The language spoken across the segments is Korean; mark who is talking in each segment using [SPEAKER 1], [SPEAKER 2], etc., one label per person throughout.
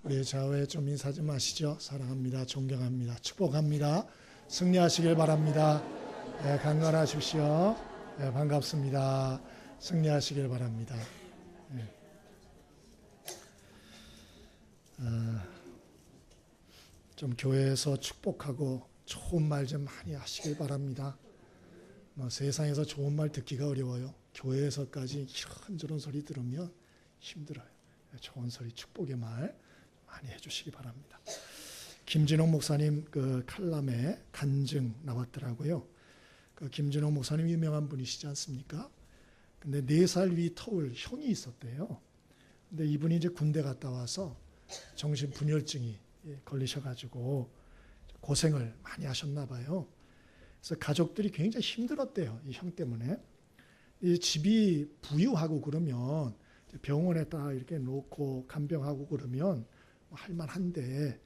[SPEAKER 1] 우리 좌우에 좀 인사 좀 하시죠. 사랑합니다. 존경합니다. 축복합니다. 승리하시길 바랍니다. 강건하십시오. 반갑습니다. 승리하시길 바랍니다. 좀 교회에서 축복하고 좋은 말 좀 많이 하시길 바랍니다. 세상에서 좋은 말 듣기가 어려워요. 교회에서까지 이런저런 소리 들으면 힘들어요. 좋은 소리, 축복의 말 많이 해주시기 바랍니다. 김진홍 목사님 그 칼럼에 간증 나왔더라고요. 그 김진홍 목사님 유명한 분이시지 않습니까? 근데 4살 위 터울 형이 있었대요. 근데 이분이 이제 군대 갔다 와서 정신분열증이 걸리셔가지고 고생을 많이 하셨나 봐요. 그래서 가족들이 굉장히 힘들었대요. 이 형 때문에. 이 집이 부유하고 그러면 병원에다 이렇게 놓고 간병하고 그러면 할만한데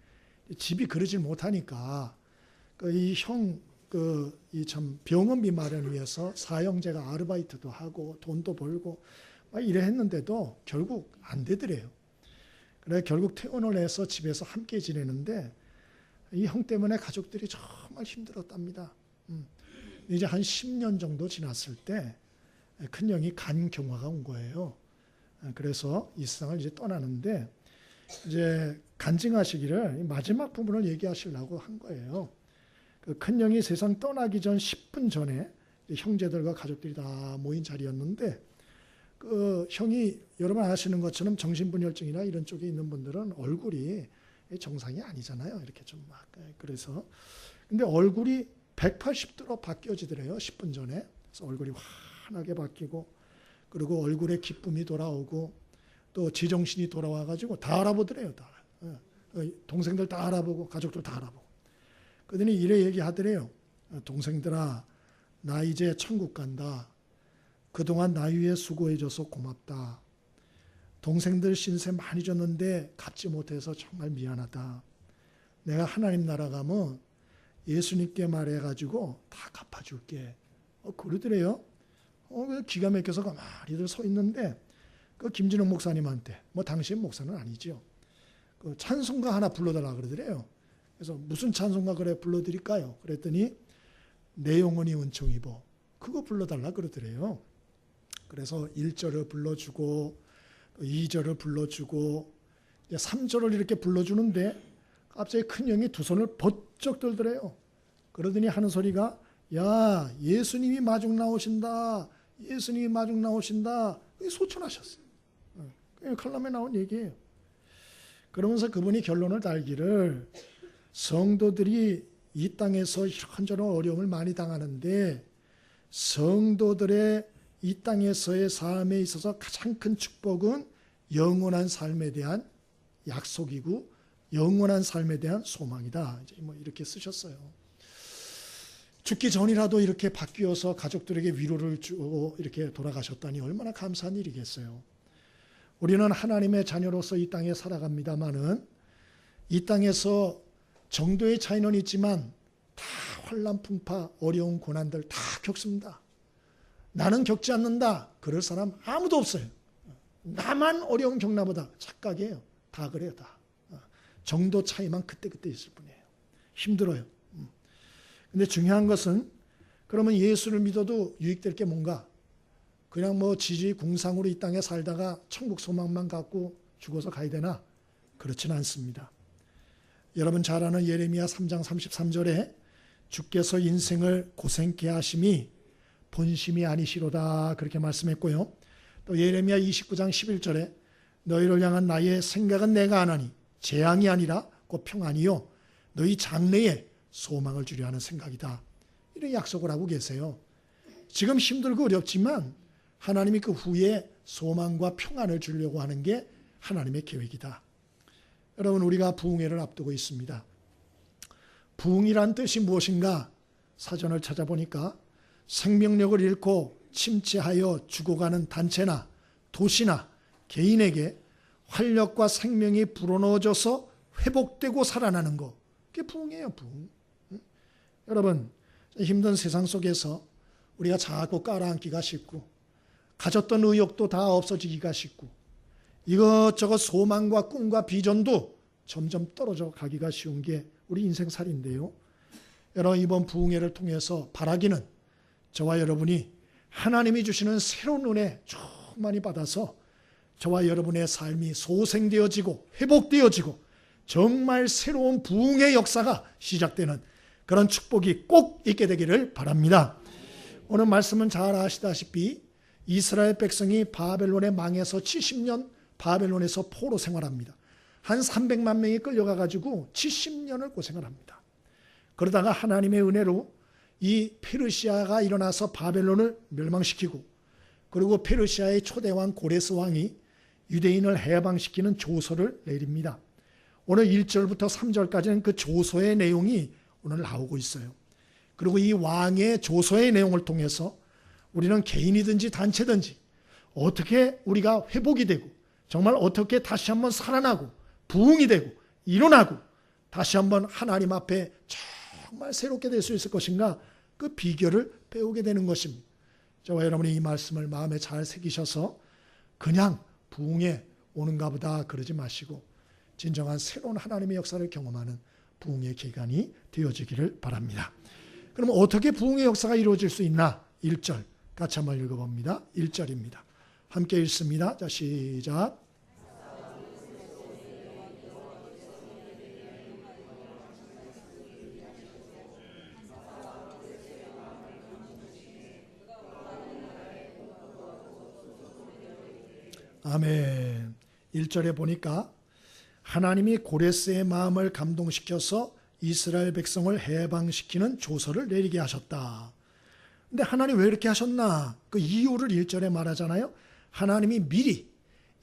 [SPEAKER 1] 집이 그러질 못하니까 이 형 이 참 병원비 마련 위해서 사형제가 아르바이트도 하고 돈도 벌고 막 이래 했는데도 결국 안 되더래요. 그래 결국 퇴원을 해서 집에서 함께 지내는데 이 형 때문에 가족들이 정말 힘들었답니다. 이제 한 10년 정도 지났을 때 큰형이 간경화가 온 거예요. 그래서 이 세상을 이제 떠나는데 이제 간증하시기를 마지막 부분을 얘기하시려고 한 거예요. 그 큰형이 세상 떠나기 전 10분 전에 형제들과 가족들이 다 모인 자리였는데 그 형이 여러분 아시는 것처럼 정신분열증이나 이런 쪽에 있는 분들은 얼굴이 정상이 아니잖아요. 이렇게 좀 막 그래서 근데 얼굴이 180도로 바뀌어지더래요. 10분 전에. 그래서 얼굴이 환하게 바뀌고 그리고 얼굴에 기쁨이 돌아오고 또 제정신이 돌아와가지고 다 알아보더래요. 다. 동생들 다 알아보고 가족들 다 알아보고. 그러더니 이래 얘기하더래요. 동생들아 나 이제 천국 간다. 그동안 나 위해 수고해줘서 고맙다. 동생들 신세 많이 줬는데 갚지 못해서 정말 미안하다. 내가 하나님 나라 가면 예수님께 말해가지고 다 갚아줄게. 그러더래요. 기가 막혀서 가만히들 서 있는데 그 김진홍 목사님한테 당신 목사는 아니죠. 그 찬송가 하나 불러달라 그러더래요. 그래서 무슨 찬송가 그래 불러드릴까요? 그랬더니 내 영혼이 은총 입어 그거 불러달라 그러더래요. 그래서 1절을 불러주고 2절을 불러주고 3절을 이렇게 불러주는데 갑자기 큰형이 두 손을 번쩍 들더래요. 그러더니 하는 소리가 야 예수님이 마중 나오신다. 예수님이 마중 나오신다. 소천하셨어요. 칼럼에 나온 얘기예요. 그러면서 그분이 결론을 달기를 성도들이 이 땅에서 이런저런 어려움을 많이 당하는데 성도들의 이 땅에서의 삶에 있어서 가장 큰 축복은 영원한 삶에 대한 약속이고 영원한 삶에 대한 소망이다. 이제 이렇게 쓰셨어요. 죽기 전이라도 이렇게 바뀌어서 가족들에게 위로를 주고 이렇게 돌아가셨다니 얼마나 감사한 일이겠어요. 우리는 하나님의 자녀로서 이 땅에 살아갑니다마는 이 땅에서 정도의 차이는 있지만 다 환난 풍파 어려운 고난들 다 겪습니다. 나는 겪지 않는다. 그럴 사람 아무도 없어요. 나만 어려운 겪나 보다. 착각이에요. 다 그래요. 다. 정도 차이만 그때그때 있을 뿐이에요. 힘들어요. 근데 중요한 것은 그러면 예수를 믿어도 유익될 게 뭔가? 그냥 지지공상으로 이 땅에 살다가 천국 소망만 갖고 죽어서 가야 되나? 그렇지는 않습니다. 여러분 잘 아는 예레미야 3장 33절에 주께서 인생을 고생케 하심이 본심이 아니시로다 그렇게 말씀했고요. 또 예레미야 29장 11절에 너희를 향한 나의 생각은 내가 아나니 재앙이 아니라 곧 평안이요 너희 장래에 소망을 주려 하는 생각이다. 이런 약속을 하고 계세요. 지금 힘들고 어렵지만 하나님이 그 후에 소망과 평안을 주려고 하는 게 하나님의 계획이다. 여러분 우리가 부흥회를 앞두고 있습니다. 부흥이란 뜻이 무엇인가? 사전을 찾아보니까 생명력을 잃고 침체하여 죽어가는 단체나 도시나 개인에게 활력과 생명이 불어넣어져서 회복되고 살아나는 것. 그게 부흥이에요. 부흥. 여러분 힘든 세상 속에서 우리가 자꾸 깔아앉기가 쉽고 가졌던 의욕도 다 없어지기가 쉽고 이것저것 소망과 꿈과 비전도 점점 떨어져 가기가 쉬운 게 우리 인생살인데요. 여러분, 이번 부흥회를 통해서 바라기는 저와 여러분이 하나님이 주시는 새로운 은혜 충만히 받아서 저와 여러분의 삶이 소생되어지고 회복되어지고 정말 새로운 부흥의 역사가 시작되는 그런 축복이 꼭 있게 되기를 바랍니다. 오늘 말씀은 잘 아시다시피 이스라엘 백성이 바벨론에 망해서 70년 바벨론에서 포로 생활합니다. 한 300만 명이 끌려가 가지고 70년을 고생을 합니다. 그러다가 하나님의 은혜로 이 페르시아가 일어나서 바벨론을 멸망시키고, 그리고 페르시아의 초대왕 고레스 왕이 유대인을 해방시키는 조서를 내립니다. 오늘 1절부터 3절까지는 그 조서의 내용이 오늘 나오고 있어요. 그리고 이 왕의 조서의 내용을 통해서 우리는 개인이든지 단체든지 어떻게 우리가 회복이 되고 정말 어떻게 다시 한번 살아나고 부흥이 되고 일어나고 다시 한번 하나님 앞에 정말 새롭게 될 수 있을 것인가, 그 비결을 배우게 되는 것입니다. 저와 여러분이 이 말씀을 마음에 잘 새기셔서 그냥 부흥에 오는가 보다 그러지 마시고 진정한 새로운 하나님의 역사를 경험하는 부흥의 기간이 되어지기를 바랍니다. 그럼 어떻게 부흥의 역사가 이루어질 수 있나? 1절 같이 한번 읽어봅니다. 1절입니다. 함께 읽습니다. 자, 시작. 아멘. 1절에 보니까 하나님이 고레스의 마음을 감동시켜서 이스라엘 백성을 해방시키는 조서를 내리게 하셨다. 근데 하나님 왜 이렇게 하셨나? 그 이유를 1절에 말하잖아요. 하나님이 미리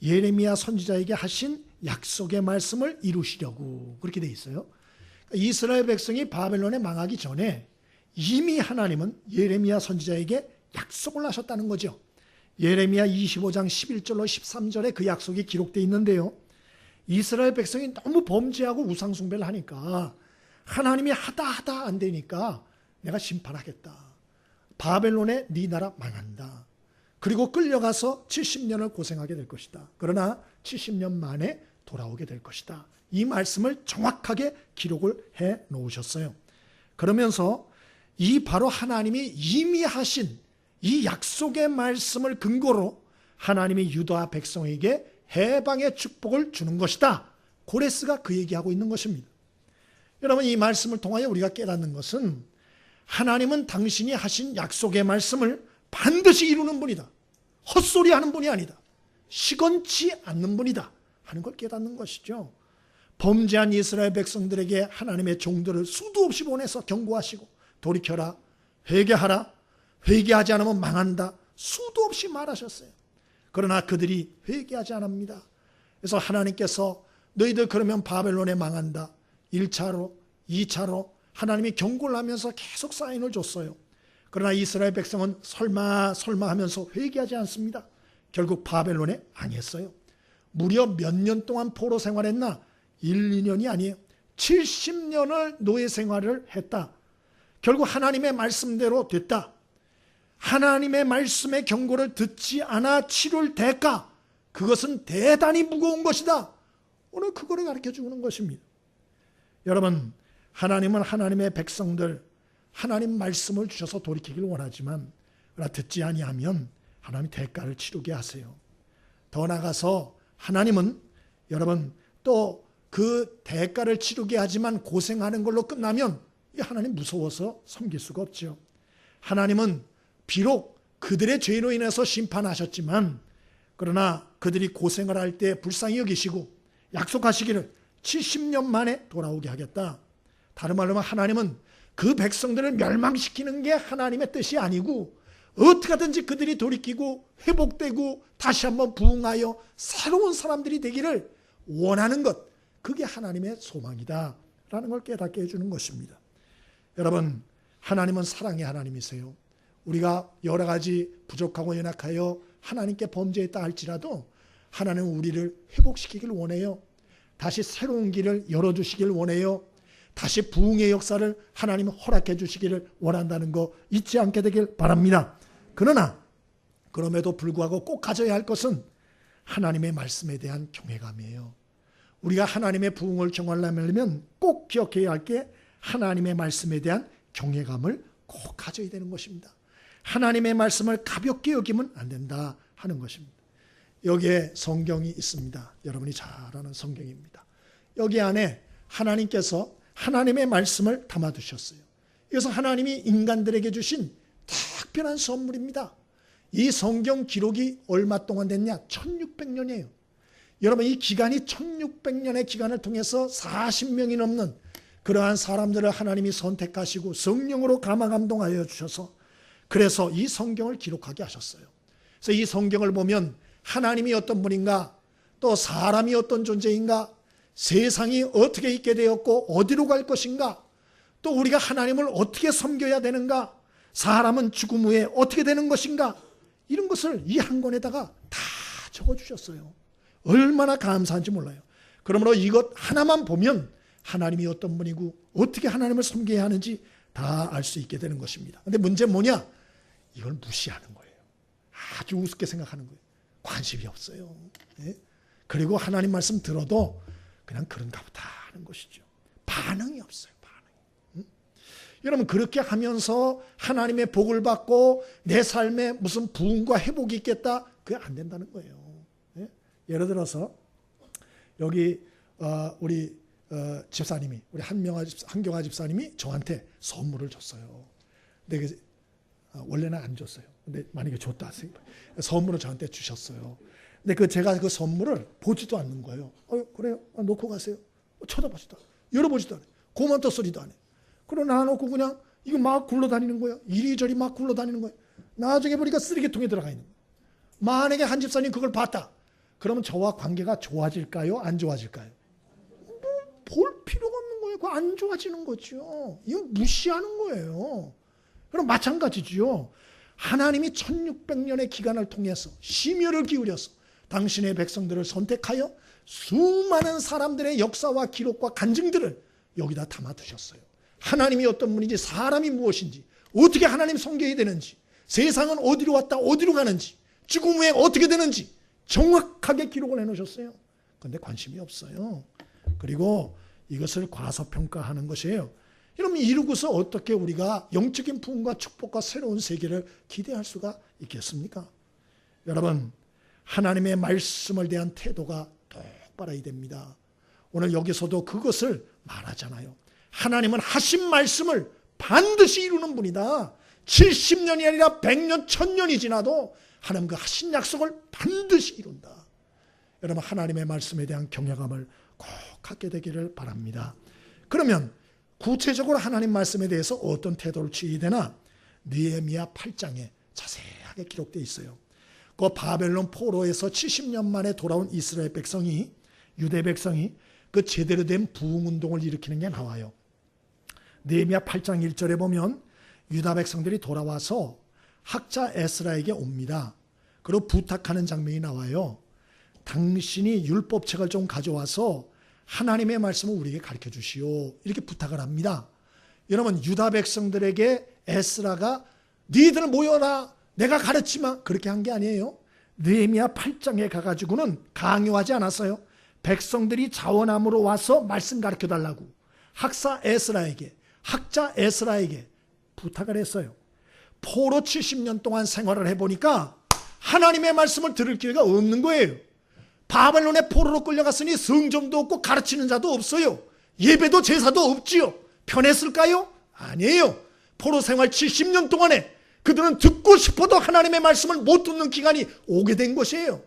[SPEAKER 1] 예레미야 선지자에게 하신 약속의 말씀을 이루시려고 그렇게 돼 있어요. 이스라엘 백성이 바벨론에 망하기 전에 이미 하나님은 예레미야 선지자에게 약속을 하셨다는 거죠. 예레미야 25장 11절로 13절에 그 약속이 기록되어 있는데요. 이스라엘 백성이 너무 범죄하고 우상숭배를 하니까 하나님이 하다 안 되니까 내가 심판하겠다. 바벨론에 네 나라 망한다. 그리고 끌려가서 70년을 고생하게 될 것이다. 그러나 70년 만에 돌아오게 될 것이다. 이 말씀을 정확하게 기록을 해 놓으셨어요. 그러면서 이 바로 하나님이 이미 하신 이 약속의 말씀을 근거로 하나님이 유다 백성에게 해방의 축복을 주는 것이다. 고레스가 그 얘기하고 있는 것입니다. 여러분, 이 말씀을 통하여 우리가 깨닫는 것은 하나님은 당신이 하신 약속의 말씀을 반드시 이루는 분이다. 헛소리하는 분이 아니다. 시건치 않는 분이다 하는 걸 깨닫는 것이죠. 범죄한 이스라엘 백성들에게 하나님의 종들을 수도 없이 보내서 경고하시고 돌이켜라, 회개하라, 회개하지 않으면 망한다, 수도 없이 말하셨어요. 그러나 그들이 회개하지 않습니다. 그래서 하나님께서 너희들 그러면 바벨론에 망한다, 1차로 2차로 하나님이 경고를 하면서 계속 사인을 줬어요. 그러나 이스라엘 백성은 설마 하면서 회개하지 않습니다. 결국 바벨론에 망했어요. 무려 몇 년 동안 포로 생활했나? 1, 2년이 아니에요. 70년을 노예 생활을 했다. 결국 하나님의 말씀대로 됐다. 하나님의 말씀의 경고를 듣지 않아 치룰 대가, 그것은 대단히 무거운 것이다. 오늘 그거를 가르쳐 주는 것입니다. 여러분, 하나님은 하나님의 백성들 하나님 말씀을 주셔서 돌이키길 원하지만 그러나 듣지 아니하면 하나님 대가를 치르게 하세요. 더 나아가서 하나님은 여러분 또 그 대가를 치르게 하지만 고생하는 걸로 끝나면 하나님 무서워서 섬길 수가 없죠. 하나님은 비록 그들의 죄로 인해서 심판하셨지만 그러나 그들이 고생을 할 때 불쌍히 여기시고 약속하시기를 70년 만에 돌아오게 하겠다. 다른 말로 하면 하나님은 그 백성들을 멸망시키는 게 하나님의 뜻이 아니고 어떻게 하든지 그들이 돌이키고 회복되고 다시 한번 부흥하여 새로운 사람들이 되기를 원하는 것, 그게 하나님의 소망이다 라는 걸 깨닫게 해주는 것입니다. 여러분, 하나님은 사랑의 하나님이세요. 우리가 여러 가지 부족하고 연약하여 하나님께 범죄했다 할지라도 하나님은 우리를 회복시키길 원해요. 다시 새로운 길을 열어주시길 원해요. 다시 부흥의 역사를 하나님은 허락해 주시기를 원한다는 거 잊지 않게 되길 바랍니다. 그러나 그럼에도 불구하고 꼭 가져야 할 것은 하나님의 말씀에 대한 경외감이에요. 우리가 하나님의 부흥을 경험하려면 꼭 기억해야 할 게 하나님의 말씀에 대한 경외감을 꼭 가져야 되는 것입니다. 하나님의 말씀을 가볍게 여기면 안 된다 하는 것입니다. 여기에 성경이 있습니다. 여러분이 잘 아는 성경입니다. 여기 안에 하나님께서 하나님의 말씀을 담아두셨어요. 그래서 하나님이 인간들에게 주신 특별한 선물입니다. 이 성경 기록이 얼마 동안 됐냐? 1600년이에요. 여러분, 이 기간이 1600년의 기간을 통해서 40명이 넘는 그러한 사람들을 하나님이 선택하시고 성령으로 감화감동하여 주셔서 그래서 이 성경을 기록하게 하셨어요. 그래서 이 성경을 보면 하나님이 어떤 분인가, 또 사람이 어떤 존재인가, 세상이 어떻게 있게 되었고 어디로 갈 것인가, 또 우리가 하나님을 어떻게 섬겨야 되는가, 사람은 죽음 후에 어떻게 되는 것인가, 이런 것을 이 한 권에다가 다 적어주셨어요. 얼마나 감사한지 몰라요. 그러므로 이것 하나만 보면 하나님이 어떤 분이고 어떻게 하나님을 섬겨야 하는지 다 알 수 있게 되는 것입니다. 그런데 문제는 뭐냐? 이걸 무시하는 거예요. 아주 우습게 생각하는 거예요. 관심이 없어요. 예? 그리고 하나님 말씀 들어도 그냥 그런가 보다 하는 것이죠. 반응이 없어요. 여러분, 그렇게 하면서 하나님의 복을 받고 내 삶에 무슨 부흥과 회복이 있겠다? 그게 안 된다는 거예요. 예? 예를 들어서 여기 우리 집사님이, 우리 한경화 집사님이 저한테 선물을 줬어요. 근데 원래는 안 줬어요. 근데 만약에 줬다 하세요. 선물을 저한테 주셨어요. 근데 제가 그 선물을 보지도 않는 거예요. 그래요? 놓고 가세요. 쳐다보지도 않아요. 열어보지도 않아요. 고맙다 소리도 안 해요. 그러고 놔놓고 그냥 이거 막 굴러다니는 거예요. 이리저리 막 굴러다니는 거예요. 나중에 보니까 쓰레기통에 들어가 있는 거예요. 만약에 한 집사님 그걸 봤다. 그러면 저와 관계가 좋아질까요? 안 좋아질까요? 볼 필요가 없는 거예요. 그거 안 좋아지는 거죠. 이건 무시하는 거예요. 그럼 마찬가지죠. 하나님이 1600년의 기간을 통해서 심혈을 기울여서 당신의 백성들을 선택하여 수많은 사람들의 역사와 기록과 간증들을 여기다 담아두셨어요. 하나님이 어떤 분인지, 사람이 무엇인지, 어떻게 하나님 섬겨야 되는지, 세상은 어디로 왔다 어디로 가는지, 죽음 후에 어떻게 되는지 정확하게 기록을 해놓으셨어요. 그런데 관심이 없어요. 그리고 이것을 과소평가하는 것이에요. 여러분, 이러고서 어떻게 우리가 영적인 부흥과 축복과 새로운 세계를 기대할 수가 있겠습니까? 여러분, 하나님의 말씀을 대한 태도가 똑바라야 됩니다. 오늘 여기서도 그것을 말하잖아요. 하나님은 하신 말씀을 반드시 이루는 분이다. 70년이 아니라 100년, 1000년이 지나도 하나님 그 하신 약속을 반드시 이룬다. 여러분, 하나님의 말씀에 대한 경외감을 꼭 갖게 되기를 바랍니다. 그러면 구체적으로 하나님 말씀에 대해서 어떤 태도를 취해야 되나? 느헤미야 8장에 자세하게 기록되어 있어요. 그 바벨론 포로에서 70년 만에 돌아온 이스라엘 백성이, 유대 백성이 그 제대로 된 부흥운동을 일으키는 게 나와요. 느헤미야 8장 1절에 보면 유다 백성들이 돌아와서 학자 에스라에게 옵니다. 그리고 부탁하는 장면이 나와요. 당신이 율법책을 좀 가져와서 하나님의 말씀을 우리에게 가르쳐 주시오. 이렇게 부탁을 합니다. 여러분, 유다 백성들에게 에스라가 너희들 모여라, 내가 가르치마, 그렇게 한 게 아니에요. 느헤미야 8장에 가가지고는 강요하지 않았어요. 백성들이 자원함으로 와서 말씀 가르쳐 달라고 학사 에스라에게, 학자 에스라에게 부탁을 했어요. 포로 70년 동안 생활을 해보니까 하나님의 말씀을 들을 기회가 없는 거예요. 바벨론의 포로로 끌려갔으니 성전도 없고 가르치는 자도 없어요. 예배도 제사도 없지요. 편했을까요? 아니에요. 포로 생활 70년 동안에 그들은 듣고 싶어도 하나님의 말씀을 못 듣는 기간이 오게 된 것이에요.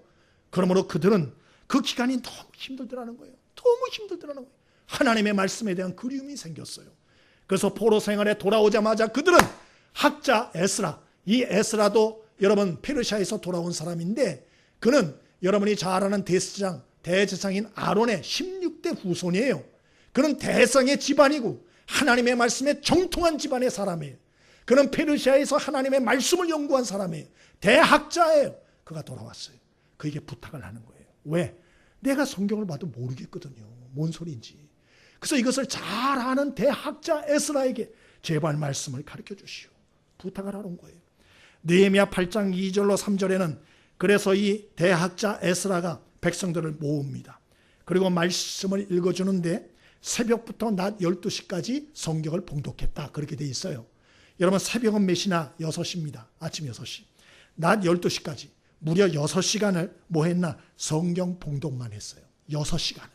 [SPEAKER 1] 그러므로 그들은 그 기간이 너무 힘들더라는 거예요. 너무 힘들더라는 거예요. 하나님의 말씀에 대한 그리움이 생겼어요. 그래서 포로 생활에 돌아오자마자 그들은 학자 에스라, 이 에스라도 여러분 페르시아에서 돌아온 사람인데 그는 여러분이 잘 아는 대제사장인 아론의 16대 후손이에요. 그는 대성의 집안이고 하나님의 말씀에 정통한 집안의 사람이에요. 그는 페르시아에서 하나님의 말씀을 연구한 사람이에요. 대학자예요. 그가 돌아왔어요. 그에게 부탁을 하는 거예요. 왜? 내가 성경을 봐도 모르겠거든요. 뭔 소리인지. 그래서 이것을 잘 아는 대학자 에스라에게 제발 말씀을 가르쳐 주시오. 부탁을 하는 거예요. 느헤미야 8장 2절로 3절에는 그래서 이 대학자 에스라가 백성들을 모읍니다. 그리고 말씀을 읽어주는데 새벽부터 낮 12시까지 성경을 봉독했다. 그렇게 돼 있어요. 여러분 새벽은 몇 시나? 6시입니다. 아침 6시. 낮 12시까지 무려 6시간을 뭐 했나? 성경 봉독만 했어요. 6시간을.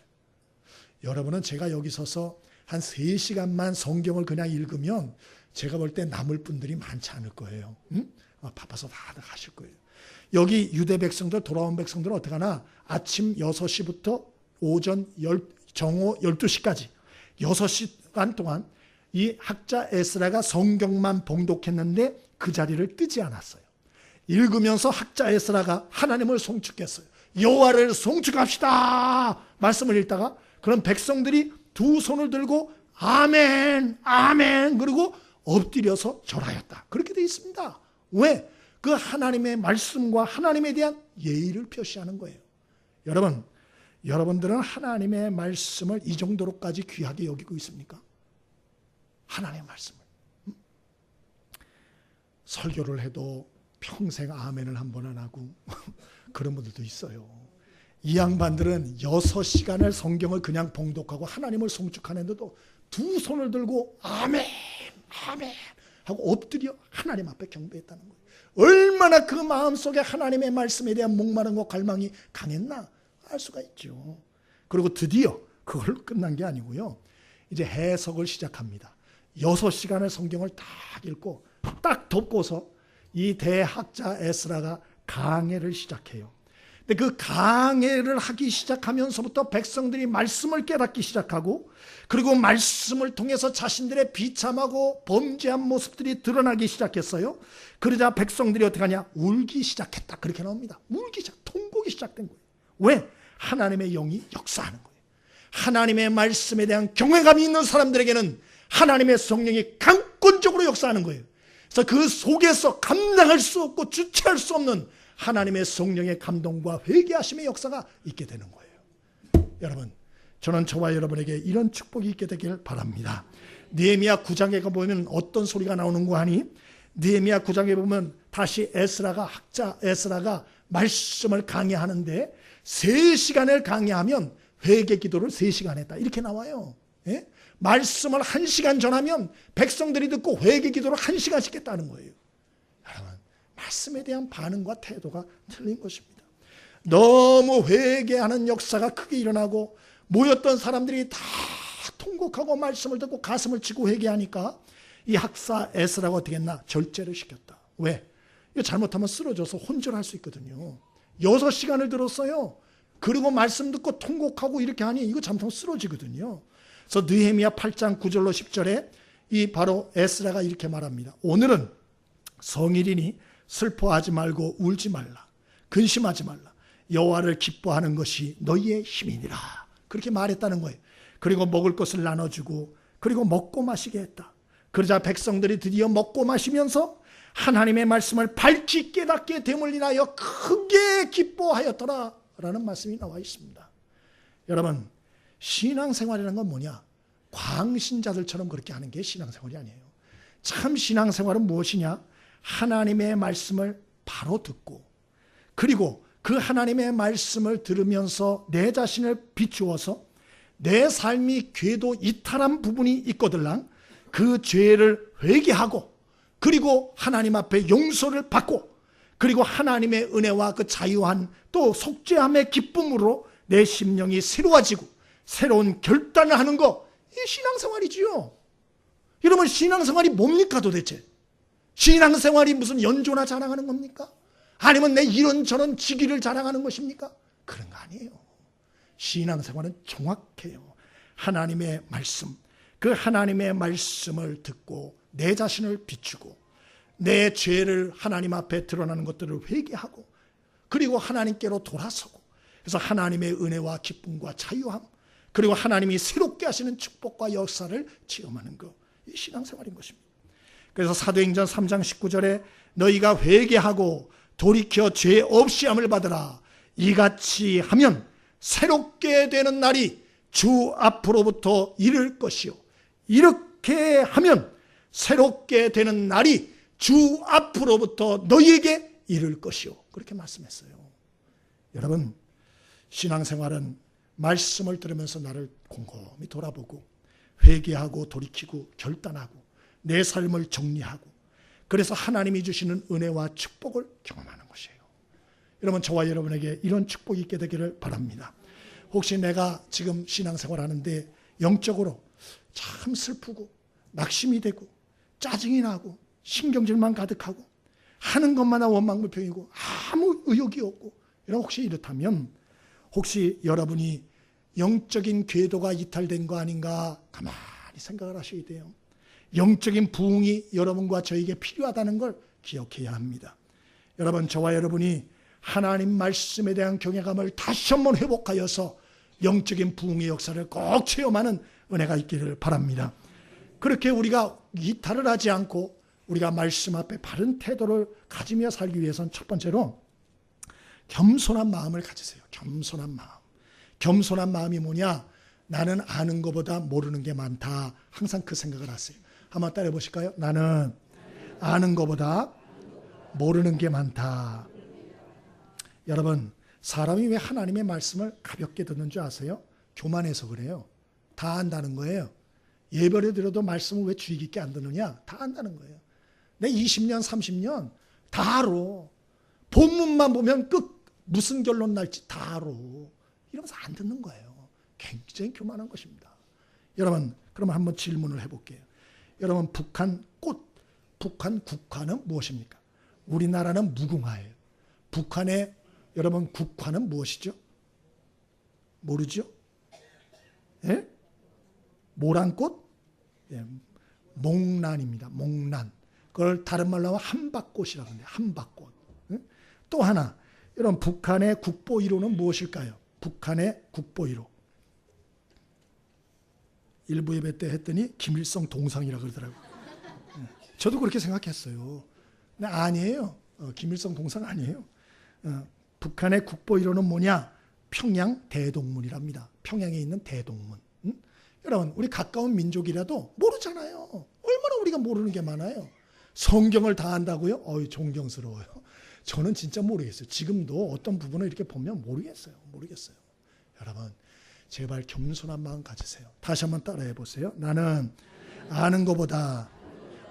[SPEAKER 1] 여러분은 제가 여기 서서 한 3시간만 성경을 그냥 읽으면 제가 볼 때 남을 분들이 많지 않을 거예요. 응? 바빠서 다들 하실 거예요. 여기 유대 백성들, 돌아온 백성들은 어떻게 하나? 아침 6시부터 오전 정오 12시까지 6시간 동안 이 학자 에스라가 성경만 봉독했는데 그 자리를 뜨지 않았어요. 읽으면서 학자 에스라가 하나님을 송축했어요. 여호와를 송축합시다. 말씀을 읽다가 그런 백성들이 두 손을 들고 아멘, 아멘 그리고 엎드려서 절하였다. 그렇게 되어 있습니다. 왜? 그 하나님의 말씀과 하나님에 대한 예의를 표시하는 거예요. 여러분들은 하나님의 말씀을 이 정도로까지 귀하게 여기고 있습니까? 하나님의 말씀을. 설교를 해도 평생 아멘을 한 번 안 하고 그런 분들도 있어요. 이 양반들은 6시간을 성경을 그냥 봉독하고 하나님을 송축하는데도 두 손을 들고 아멘, 아멘 하고 엎드려 하나님 앞에 경배했다는 거예요. 얼마나 그 마음속에 하나님의 말씀에 대한 목마름과 갈망이 강했나 알 수가 있죠. 그리고 드디어 그걸로 끝난 게 아니고요. 이제 해석을 시작합니다. 6시간을 성경을 딱 읽고 딱 덮고서 이 대학자 에스라가 강해를 시작해요. 근데 그 강해를 하기 시작하면서부터 백성들이 말씀을 깨닫기 시작하고 그리고 말씀을 통해서 자신들의 비참하고 범죄한 모습들이 드러나기 시작했어요. 그러자 백성들이 어떻게 하냐? 울기 시작했다. 그렇게 나옵니다. 통곡이 시작된 거예요. 왜? 하나님의 영이 역사하는 거예요. 하나님의 말씀에 대한 경외감이 있는 사람들에게는 하나님의 성령이 강권적으로 역사하는 거예요. 그래서 그 속에서 감당할 수 없고 주체할 수 없는 하나님의 성령의 감동과 회개하심의 역사가 있게 되는 거예요. 여러분, 저는 저와 여러분에게 이런 축복이 있게 되길 바랍니다. 느헤미야 9장에 보면 어떤 소리가 나오는 거 하니? 느헤미야 9장에 보면 다시 학자 에스라가 말씀을 강해하는데 3시간을 강해하면 회개 기도를 3시간 했다. 이렇게 나와요. 예? 말씀을 1시간 전하면 백성들이 듣고 회개 기도를 1시간씩 했다는 거예요. 여러분, 말씀에 대한 반응과 태도가 틀린 것입니다. 너무 회개하는 역사가 크게 일어나고 모였던 사람들이 다 통곡하고 말씀을 듣고 가슴을 치고 회개하니까 이 학사 에스라가 어떻게 했나? 절제를 시켰다. 왜? 이거 잘못하면 쓰러져서 혼절할 수 있거든요. 6시간을 들었어요. 그리고 말씀 듣고 통곡하고 이렇게 하니 이거 잘못하면 쓰러지거든요. 그래서 느헤미야 8장 9절로 10절에 이 바로 에스라가 이렇게 말합니다. 오늘은 성일이니 슬퍼하지 말고 울지 말라. 근심하지 말라. 여호와를 기뻐하는 것이 너희의 힘이니라. 그렇게 말했다는 거예요. 그리고 먹을 것을 나눠주고 그리고 먹고 마시게 했다. 그러자 백성들이 드디어 먹고 마시면서 하나님의 말씀을 밝히 깨닫게 됨을 인하여 크게 기뻐하였더라 라는 말씀이 나와 있습니다. 여러분, 신앙생활이라는 건 뭐냐? 광신자들처럼 그렇게 하는 게 신앙생활이 아니에요. 참 신앙생활은 무엇이냐? 하나님의 말씀을 바로 듣고 그리고 그 하나님의 말씀을 들으면서 내 자신을 비추어서 내 삶이 궤도 이탈한 부분이 있거들랑 그 죄를 회개하고 그리고 하나님 앞에 용서를 받고 그리고 하나님의 은혜와 그 자유한 또 속죄함의 기쁨으로 내 심령이 새로워지고 새로운 결단을 하는 거, 이게 신앙생활이지요. 여러분, 신앙생활이 뭡니까 도대체? 신앙생활이 무슨 연조나 자랑하는 겁니까? 아니면 내 이런저런 직위를 자랑하는 것입니까? 그런 거 아니에요. 신앙생활은 정확해요. 하나님의 말씀, 그 하나님의 말씀을 듣고 내 자신을 비추고 내 죄를 하나님 앞에 드러나는 것들을 회개하고 그리고 하나님께로 돌아서고 그래서 하나님의 은혜와 기쁨과 자유함 그리고 하나님이 새롭게 하시는 축복과 역사를 체험하는 것, 이 신앙생활인 것입니다. 그래서 사도행전 3장 19절에 너희가 회개하고 돌이켜 죄 없이 함을 받으라. 이같이 하면 새롭게 되는 날이 주 앞으로부터 이를 것이요. 이렇게 하면 새롭게 되는 날이 주 앞으로부터 너희에게 이를 것이요. 그렇게 말씀했어요. 여러분, 신앙생활은 말씀을 들으면서 나를 곰곰이 돌아보고 회개하고 돌이키고 결단하고 내 삶을 정리하고 그래서 하나님이 주시는 은혜와 축복을 경험하는 것이에요. 여러분, 저와 여러분에게 이런 축복이 있게 되기를 바랍니다. 혹시 내가 지금 신앙생활 하는데 영적으로 참 슬프고 낙심이 되고 짜증이 나고 신경질만 가득하고 하는 것마다 원망불평이고 아무 의욕이 없고 혹시 이렇다면 혹시 여러분이 영적인 궤도가 이탈된 거 아닌가 가만히 생각을 하셔야 돼요. 영적인 부흥이 여러분과 저에게 필요하다는 걸 기억해야 합니다. 여러분, 저와 여러분이 하나님 말씀에 대한 경외감을 다시 한번 회복하여서 영적인 부흥의 역사를 꼭 체험하는 은혜가 있기를 바랍니다. 그렇게 우리가 이탈을 하지 않고 우리가 말씀 앞에 바른 태도를 가지며 살기 위해서는 첫 번째로 겸손한 마음을 가지세요. 겸손한 마음. 겸손한 마음이 뭐냐? 나는 아는 것보다 모르는 게 많다. 항상 그 생각을 하세요. 한번 따라해 보실까요? 나는 아는 것보다 모르는 게 많다. 여러분, 사람이 왜 하나님의 말씀을 가볍게 듣는 줄 아세요? 교만해서 그래요. 다 안다는 거예요. 예배를 드려도 말씀을 왜 주의 깊게 안 듣느냐? 다 안다는 거예요. 내 20년, 30년 다 알아. 본문만 보면 무슨 결론 날지 다 알아. 이러면서 안 듣는 거예요. 굉장히 교만한 것입니다. 여러분, 그러면 한번 질문을 해볼게요. 여러분, 북한 국화는 무엇입니까? 우리나라는 무궁화예요. 북한의 여러분 국화는 무엇이죠? 모르죠? 예? 모란꽃? 예, 목란입니다. 목란. 그걸 다른 말로 하면 한박꽃이라고 합니다. 한박꽃. 예? 또 하나, 여러분 북한의 국보 1호는 무엇일까요? 북한의 국보 1호. 일부 예배 때 했더니 김일성 동상이라고 그러더라고요. 예, 저도 그렇게 생각했어요. 근데 아니에요. 김일성 동상 아니에요. 북한의 국보 1호는 뭐냐? 평양 대동문이랍니다. 평양에 있는 대동문. 여러분, 우리 가까운 민족이라도 모르잖아요. 얼마나 우리가 모르는 게 많아요. 성경을 다 안다고요? 존경스러워요. 저는 진짜 모르겠어요. 지금도 어떤 부분을 이렇게 보면 모르겠어요. 여러분, 제발 겸손한 마음 가지세요. 다시 한번 따라해 보세요. 나는 아는 것보다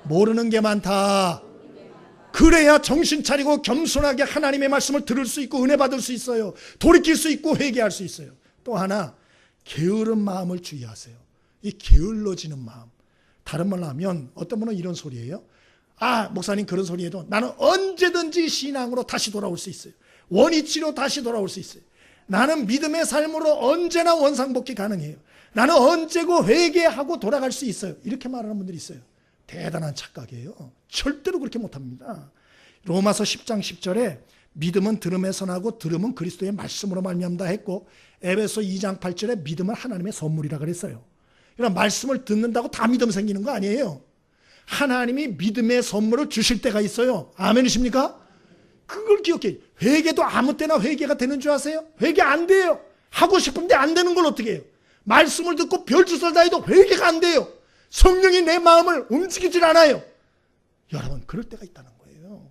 [SPEAKER 1] 모르는 게 많다. 그래야 정신 차리고 겸손하게 하나님의 말씀을 들을 수 있고 은혜 받을 수 있어요. 돌이킬 수 있고 회개할 수 있어요. 또 하나, 게으른 마음을 주의하세요. 이 게을러지는 마음. 다른 말로 하면 어떤 분은 이런 소리예요. 목사님 그런 소리 해도 나는 언제든지 신앙으로 다시 돌아올 수 있어요. 원위치로 다시 돌아올 수 있어요. 나는 믿음의 삶으로 언제나 원상복귀 가능해요. 나는 언제고 회개하고 돌아갈 수 있어요. 이렇게 말하는 분들이 있어요. 대단한 착각이에요. 절대로 그렇게 못합니다. 로마서 10장 10절에 믿음은 들음에서 나고 들음은 그리스도의 말씀으로 말미암다 했고, 에베소 2장 8절에 믿음은 하나님의 선물이라 그랬어요. 그러니까 말씀을 듣는다고 다 믿음 생기는 거 아니에요. 하나님이 믿음의 선물을 주실 때가 있어요. 아멘이십니까? 그걸 기억해요. 회개도 아무 때나 회개가 되는 줄 아세요? 회개 안 돼요. 하고 싶은데 안 되는 걸 어떻게 해요? 말씀을 듣고 별짓을 다 해도 회개가 안 돼요. 성령이 내 마음을 움직이질 않아요. 여러분, 그럴 때가 있다는 거예요.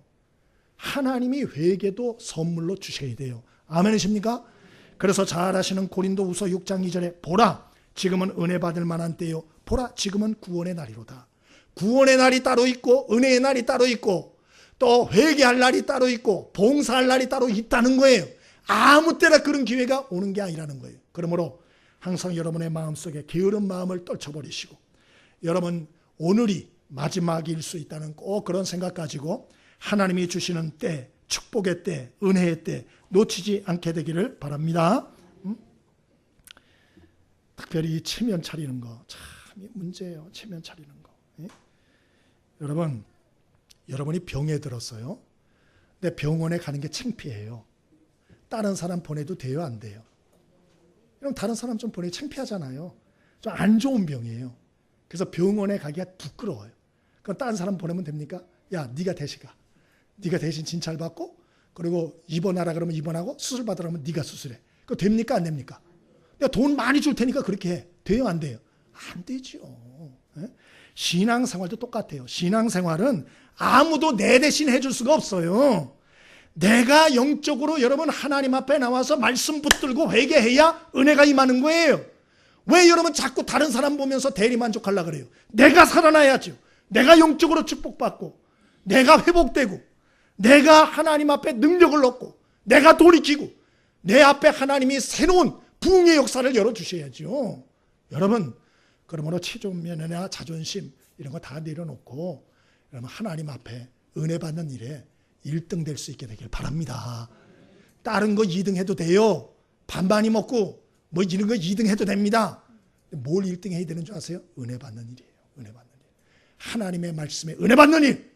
[SPEAKER 1] 하나님이 회개도 선물로 주셔야 돼요. 아멘이십니까? 그래서 잘 아시는 고린도후서 6장 2절에 보라, 지금은 은혜 받을 만한 때요. 보라, 지금은 구원의 날이로다. 구원의 날이 따로 있고 은혜의 날이 따로 있고 또 회개할 날이 따로 있고 봉사할 날이 따로 있다는 거예요. 아무 때나 그런 기회가 오는 게 아니라는 거예요. 그러므로 항상 여러분의 마음속에 게으른 마음을 떨쳐버리시고, 여러분 오늘이 마지막일 수 있다는 꼭 그런 생각 가지고 하나님이 주시는 때, 축복의 때, 은혜의 때 놓치지 않게 되기를 바랍니다. 특별히 체면 차리는 거 참 문제예요. 체면 차리는 거. 여러분, 여러분이 병에 들었어요. 근데 병원에 가는 게 창피해요. 다른 사람 보내도 돼요, 안 돼요? 그럼 다른 사람 좀 보내기 창피하잖아요. 좀 안 좋은 병이에요. 그래서 병원에 가기가 부끄러워요. 그럼 다른 사람 보내면 됩니까? 야, 네가 대신 가. 네가 대신 진찰 받고, 그리고 입원하라 그러면 입원하고, 수술 받으라 그러면 네가 수술해. 그거 됩니까, 안 됩니까? 내가 돈 많이 줄 테니까 그렇게 해. 돼요, 안 돼요? 안 되죠. 신앙생활도 똑같아요. 신앙생활은 아무도 내 대신 해줄 수가 없어요. 내가 영적으로 여러분 하나님 앞에 나와서 말씀 붙들고 회개해야 은혜가 임하는 거예요. 왜 여러분 자꾸 다른 사람 보면서 대리만족하려고 그래요? 내가 살아나야죠. 내가 영적으로 축복받고, 내가 회복되고, 내가 하나님 앞에 능력을 얻고, 내가 돌이키고, 내 앞에 하나님이 새로운 부흥의 역사를 열어주셔야죠. 여러분, 그러므로 체존면이나 자존심 이런 거 다 내려놓고 여러분 하나님 앞에 은혜 받는 일에 1등 될 수 있게 되길 바랍니다. 다른 거 2등 해도 돼요. 반반이 먹고 뭐 이런 거 2등 해도 됩니다. 뭘 1등 해야 되는 줄 아세요? 은혜 받는 일이에요. 은혜 받는 일. 하나님의 말씀에 은혜 받는 일.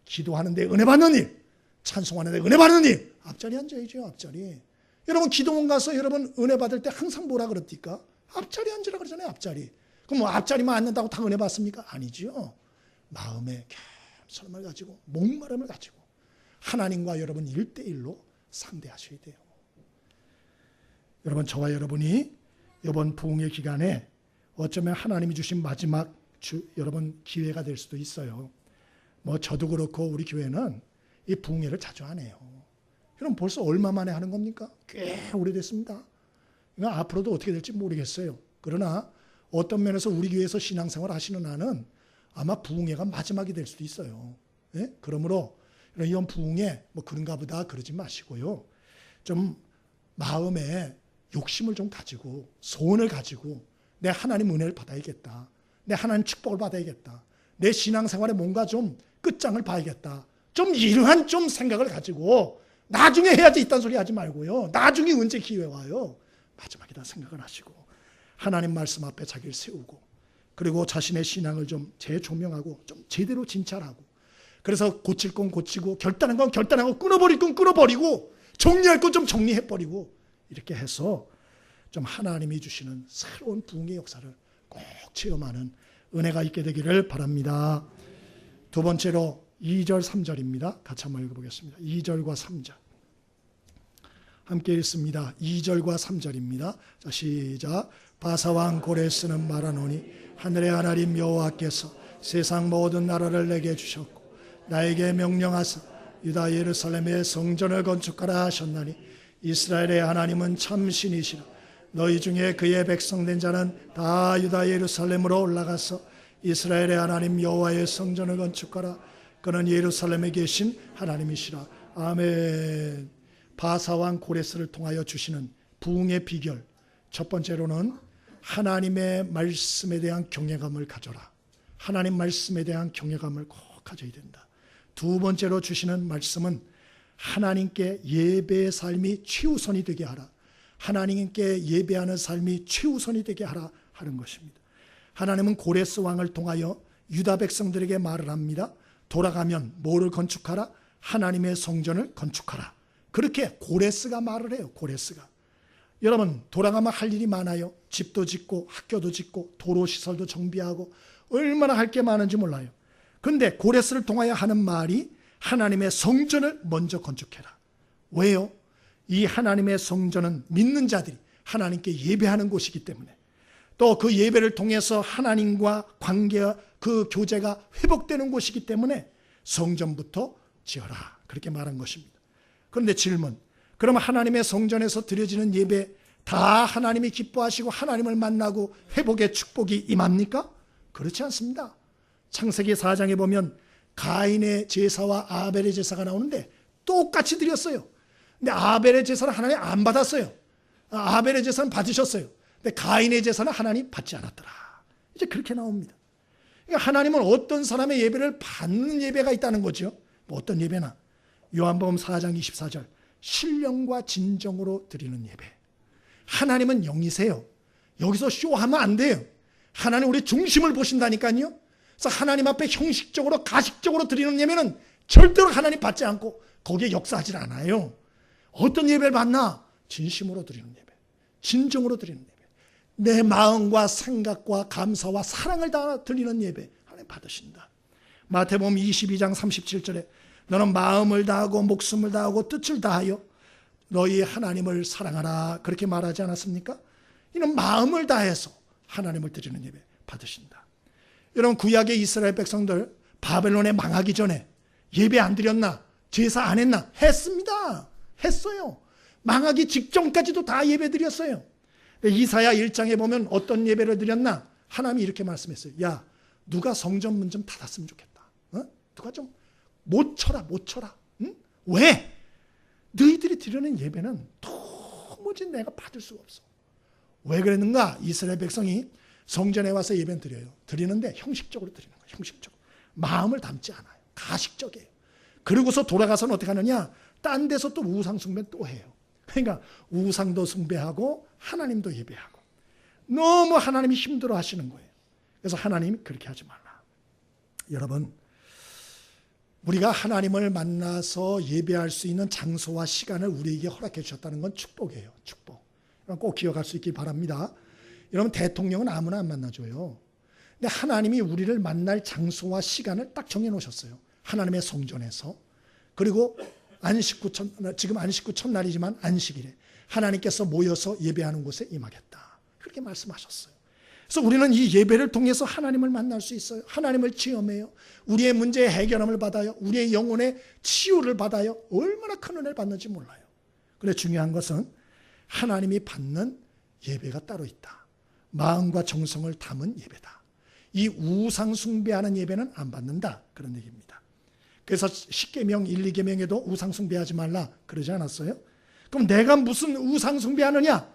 [SPEAKER 1] 기도하는데 은혜 받는 일. 찬송하는데 은혜 받는 일. 앞자리 앉아야죠. 앞자리. 여러분 기도원 가서 여러분 은혜 받을 때 항상 뭐라 그럽니까? 앞자리 앉으라 그러잖아요. 앞자리. 그럼 뭐 앞자리만 앉는다고 다 은혜 받습니까? 아니죠. 마음에 겸손함을 가지고 목마름을 가지고 하나님과 여러분 1대1로 상대하셔야 돼요. 여러분 저와 여러분이 이번 부흥의 기간에 어쩌면 하나님이 주신 마지막 여러분 기회가 될 수도 있어요. 뭐 저도 그렇고 우리 교회는 이 부흥회를 자주 안 해요. 여러분 벌써 얼마 만에 하는 겁니까? 꽤 오래됐습니다. 그러니까 앞으로도 어떻게 될지 모르겠어요. 그러나 어떤 면에서 우리 교회에서 신앙생활 하시는 한은 아마 부흥회가 마지막이 될 수도 있어요. 예? 그러므로 이런 부흥회 뭐 그런가 보다 그러지 마시고요. 좀 마음에 욕심을 좀 가지고 소원을 가지고 내 하나님 은혜를 받아야겠다. 내 하나님 축복을 받아야겠다. 내 신앙생활에 뭔가 좀 끝장을 봐야겠다. 좀 이러한 좀 생각을 가지고 나중에 해야지 이딴 소리 하지 말고요. 나중에 언제 기회 와요. 마지막이다 생각을 하시고 하나님 말씀 앞에 자기를 세우고 그리고 자신의 신앙을 좀 재조명하고 좀 제대로 진찰하고 그래서 고칠 건 고치고 결단한 건 결단하고 끊어버릴 건 끊어버리고 정리할 건 좀 정리해버리고 이렇게 해서 좀 하나님이 주시는 새로운 부흥의 역사를 꼭 체험하는 은혜가 있게 되기를 바랍니다. 두 번째로 2절 3절입니다. 같이 한번 읽어보겠습니다. 2절과 3절 함께 읽습니다. 2절과 3절입니다. 자, 시작. 바사왕 고레스는 말하노니 하늘의 하나님 여호와께서 세상 모든 나라를 내게 주셨고 나에게 명령하사 유다 예루살렘의 성전을 건축하라 하셨나니 이스라엘의 하나님은 참신이시라. 너희 중에 그의 백성된 자는 다 유다 예루살렘으로 올라가서 이스라엘의 하나님 여호와의 성전을 건축하라. 그는 예루살렘에 계신 하나님이시라. 아멘. 바사왕 고레스를 통하여 주시는 부흥의 비결, 첫 번째로는 하나님의 말씀에 대한 경외감을 가져라. 하나님 말씀에 대한 경외감을 꼭 가져야 된다. 두 번째로 주시는 말씀은 하나님께 예배의 삶이 최우선이 되게 하라. 하나님께 예배하는 삶이 최우선이 되게 하라 하는 것입니다. 하나님은 고레스 왕을 통하여 유다 백성들에게 말을 합니다. 돌아가면 뭐를 건축하라? 하나님의 성전을 건축하라. 그렇게 고레스가 말을 해요. 고레스가. 여러분 돌아가면 할 일이 많아요. 집도 짓고 학교도 짓고 도로시설도 정비하고 얼마나 할 게 많은지 몰라요. 그런데 고레스를 통하여 하는 말이 하나님의 성전을 먼저 건축해라. 왜요? 이 하나님의 성전은 믿는 자들이 하나님께 예배하는 곳이기 때문에 또 그 예배를 통해서 하나님과 관계와 그 교제가 회복되는 곳이기 때문에 성전부터 지어라. 그렇게 말한 것입니다. 그런데 질문, 그러면 하나님의 성전에서 드려지는 예배 다 하나님이 기뻐하시고 하나님을 만나고 회복의 축복이 임합니까? 그렇지 않습니다. 창세기 4장에 보면 가인의 제사와 아벨의 제사가 나오는데 똑같이 드렸어요. 근데 아벨의 제사는 하나님 안 받았어요. 아벨의 제사는 받으셨어요. 근데 가인의 제사는 하나님 받지 않았더라. 이제 그렇게 나옵니다. 그러니까 하나님은 어떤 사람의 예배를 받는 예배가 있다는 거죠. 뭐 어떤 예배나 요한복음 4장 24절 신령과 진정으로 드리는 예배. 하나님은 영이세요. 여기서 쇼하면 안 돼요. 하나님 우리 중심을 보신다니까요. 그래서 하나님 앞에 형식적으로 가식적으로 드리는 예배는 절대로 하나님 받지 않고 거기에 역사하지 않아요. 어떤 예배를 받나? 진심으로 드리는 예배, 진정으로 드리는 예배, 내 마음과 생각과 감사와 사랑을 다 드리는 예배 하나님 받으신다. 마태복음 22장 37절에 너는 마음을 다하고 목숨을 다하고 뜻을 다하여 너희 하나님을 사랑하라 그렇게 말하지 않았습니까? 이는 마음을 다해서 하나님을 드리는 예배 받으신다. 여러분 구약의 이스라엘 백성들 바벨론에 망하기 전에 예배 안 드렸나? 제사 안 했나? 했습니다. 했어요. 망하기 직전까지도 다 예배드렸어요. 이사야 1장에 보면 어떤 예배를 드렸나? 하나님이 이렇게 말씀했어요. 야, 누가 성전 문 좀 닫았으면 좋겠다. 누가 좀 못 쳐라. 응? 왜? 너희들이 드리는 예배는 도무지 내가 받을 수가 없어. 왜 그랬는가? 이스라엘 백성이 성전에 와서 예배는 드려요. 드리는데 형식적으로 드리는 거예요. 형식적으로. 마음을 담지 않아요. 가식적이에요. 그러고서 돌아가서는 어떻게 하느냐? 딴 데서 또 우상 숭배 또 해요. 그러니까 우상도 숭배하고 하나님도 예배하고 너무 하나님이 힘들어 하시는 거예요. 그래서 하나님이 그렇게 하지 말라. 여러분, 우리가 하나님을 만나서 예배할 수 있는 장소와 시간을 우리에게 허락해 주셨다는 건 축복이에요. 축복. 꼭 기억할 수 있길 바랍니다. 여러분, 대통령은 아무나 안 만나줘요. 근데 하나님이 우리를 만날 장소와 시간을 딱 정해 놓으셨어요. 하나님의 성전에서. 그리고 지금 안식구 첫날이지만 안식일에 하나님께서 모여서 예배하는 곳에 임하겠다. 그렇게 말씀하셨어요. 그래서 우리는 이 예배를 통해서 하나님을 만날 수 있어요. 하나님을 체험해요. 우리의 문제의 해결함을 받아요. 우리의 영혼의 치유를 받아요. 얼마나 큰 은혜를 받는지 몰라요. 그런데 중요한 것은 하나님이 받는 예배가 따로 있다. 마음과 정성을 담은 예배다. 이 우상 숭배하는 예배는 안 받는다. 그런 얘기입니다. 그래서 10계명, 1, 2계명에도 우상 숭배하지 말라 그러지 않았어요? 그럼 내가 무슨 우상 숭배하느냐?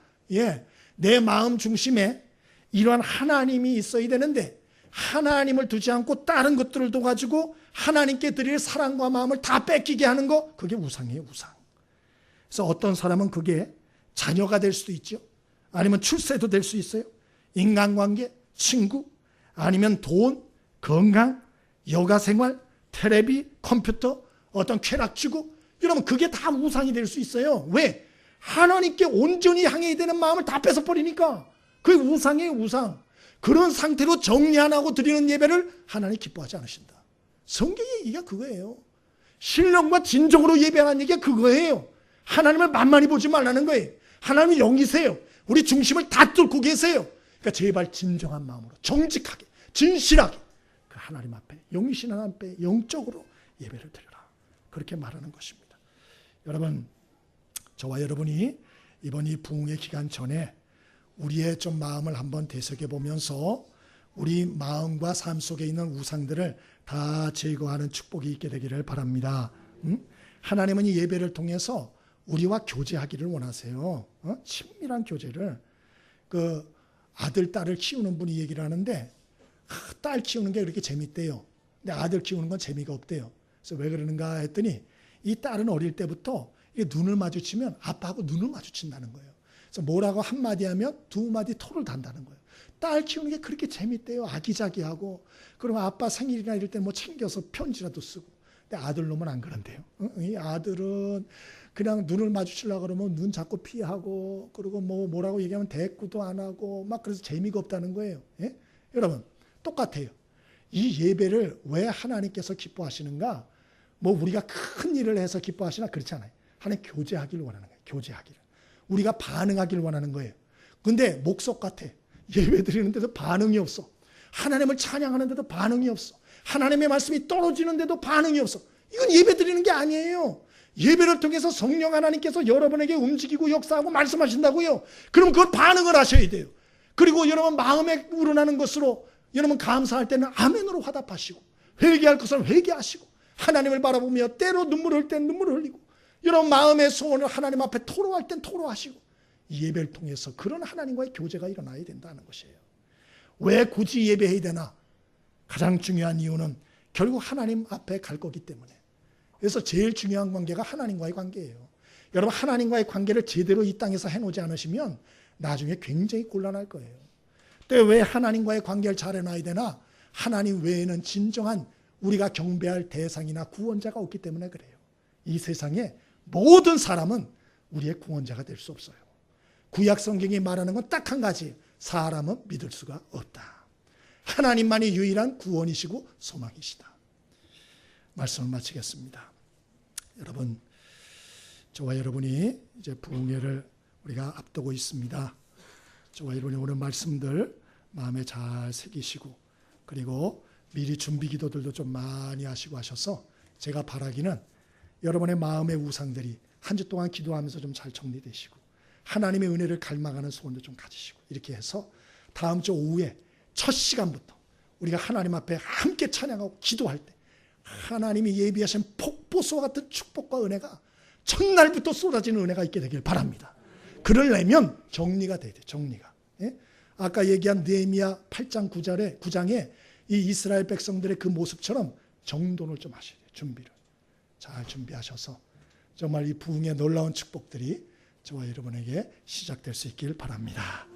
[SPEAKER 1] 내 마음 중심에 이러한 하나님이 있어야 되는데 하나님을 두지 않고 다른 것들을 둬가지고 하나님께 드릴 사랑과 마음을 다 뺏기게 하는 거, 그게 우상이에요. 우상. 그래서 어떤 사람은 그게 자녀가 될 수도 있죠. 아니면 출세도 될 수 있어요. 인간관계, 친구, 아니면 돈, 건강, 여가생활, 텔레비, 컴퓨터, 어떤 쾌락지구, 이러면 그게 다 우상이 될 수 있어요. 왜? 하나님께 온전히 향해야 되는 마음을 다 뺏어버리니까. 그게 우상이에요. 우상. 그런 상태로 정리 안 하고 드리는 예배를 하나님 기뻐하지 않으신다. 성경의 얘기가 그거예요. 신령과 진정으로 예배하는 얘기가 그거예요. 하나님을 만만히 보지 말라는 거예요. 하나님이 영이세요. 우리 중심을 다 뚫고 계세요. 그러니까 제발 진정한 마음으로 정직하게 진실하게 그 하나님 앞에, 영이신 하나님 앞에 영적으로 예배를 드려라. 그렇게 말하는 것입니다. 여러분, 저와 여러분이 이번 이 부흥의 기간 전에 우리의 좀 마음을 한번 되새겨보면서 우리 마음과 삶 속에 있는 우상들을 다 제거하는 축복이 있게 되기를 바랍니다. 하나님은 이 예배를 통해서 우리와 교제하기를 원하세요. 친밀한 교제를. 그 아들, 딸을 키우는 분이 얘기를 하는데 딸 키우는 게 그렇게 재밌대요. 근데 아들 키우는 건 재미가 없대요. 그래서 왜 그러는가 했더니 이 딸은 어릴 때부터 눈을 마주치면 아빠하고 눈을 마주친다는 거예요. 그래서 뭐라고 한마디 하면 두 마디 토를 단다는 거예요. 딸 키우는 게 그렇게 재밌대요. 아기자기하고. 그러면 아빠 생일이나 이럴 때 뭐 챙겨서 편지라도 쓰고. 근데 아들 놈은 안 그런데요. 이 아들은 그냥 눈을 마주치려고 그러면 눈 자꾸 피하고, 그리고 뭐라고 얘기하면 대꾸도 안 하고, 막 그래서 재미가 없다는 거예요. 예? 여러분, 똑같아요. 이 예배를 왜 하나님께서 기뻐하시는가? 뭐 우리가 큰 일을 해서 기뻐하시나? 그렇지 않아요. 하나님 교제하기를 원하는 거예요. 교제하기를. 우리가 반응하기를 원하는 거예요. 근데 목석 같아. 예배 드리는데도 반응이 없어. 하나님을 찬양하는데도 반응이 없어. 하나님의 말씀이 떨어지는데도 반응이 없어. 이건 예배 드리는 게 아니에요. 예배를 통해서 성령 하나님께서 여러분에게 움직이고 역사하고 말씀하신다고요. 그럼 그걸 반응을 하셔야 돼요. 그리고 여러분 마음에 우러나는 것으로 여러분 감사할 때는 아멘으로 화답하시고, 회개할 것은 회개하시고, 하나님을 바라보며 때로 눈물을 흘릴 땐 눈물을 흘리고, 여러분 마음의 소원을 하나님 앞에 토로할 땐 토로하시고, 이 예배를 통해서 그런 하나님과의 교제가 일어나야 된다는 것이에요. 왜 굳이 예배해야 되나? 가장 중요한 이유는 결국 하나님 앞에 갈 거기 때문에. 그래서 제일 중요한 관계가 하나님과의 관계예요. 여러분 하나님과의 관계를 제대로 이 땅에서 해놓지 않으시면 나중에 굉장히 곤란할 거예요. 또 왜 하나님과의 관계를 잘 해놔야 되나? 하나님 외에는 진정한 우리가 경배할 대상이나 구원자가 없기 때문에 그래요. 이 세상에 모든 사람은 우리의 구원자가 될 수 없어요. 구약 성경이 말하는 건 딱 한 가지. 사람은 믿을 수가 없다. 하나님만이 유일한 구원이시고 소망이시다. 말씀을 마치겠습니다. 여러분, 저와 여러분이 이제 부흥회를 우리가 앞두고 있습니다. 저와 여러분이 오늘 말씀들 마음에 잘 새기시고, 그리고 미리 준비 기도들도 좀 많이 하시고 하셔서 제가 바라기는 여러분의 마음의 우상들이 한 주 동안 기도하면서 좀 잘 정리되시고 하나님의 은혜를 갈망하는 소원도 좀 가지시고 이렇게 해서 다음 주 오후에 첫 시간부터 우리가 하나님 앞에 함께 찬양하고 기도할 때 하나님이 예비하신 폭포수와 같은 축복과 은혜가 첫날부터 쏟아지는 은혜가 있게 되길 바랍니다. 그러려면 정리가 돼야 돼요. 정리가. 예? 아까 얘기한 느헤미야 8장 9장에 이 이스라엘 백성들의 그 모습처럼 정돈을 좀 하셔야 돼요. 준비를 잘 준비하셔서 정말 이 부흥의 놀라운 축복들이 저와 여러분에게 시작될 수 있길 바랍니다.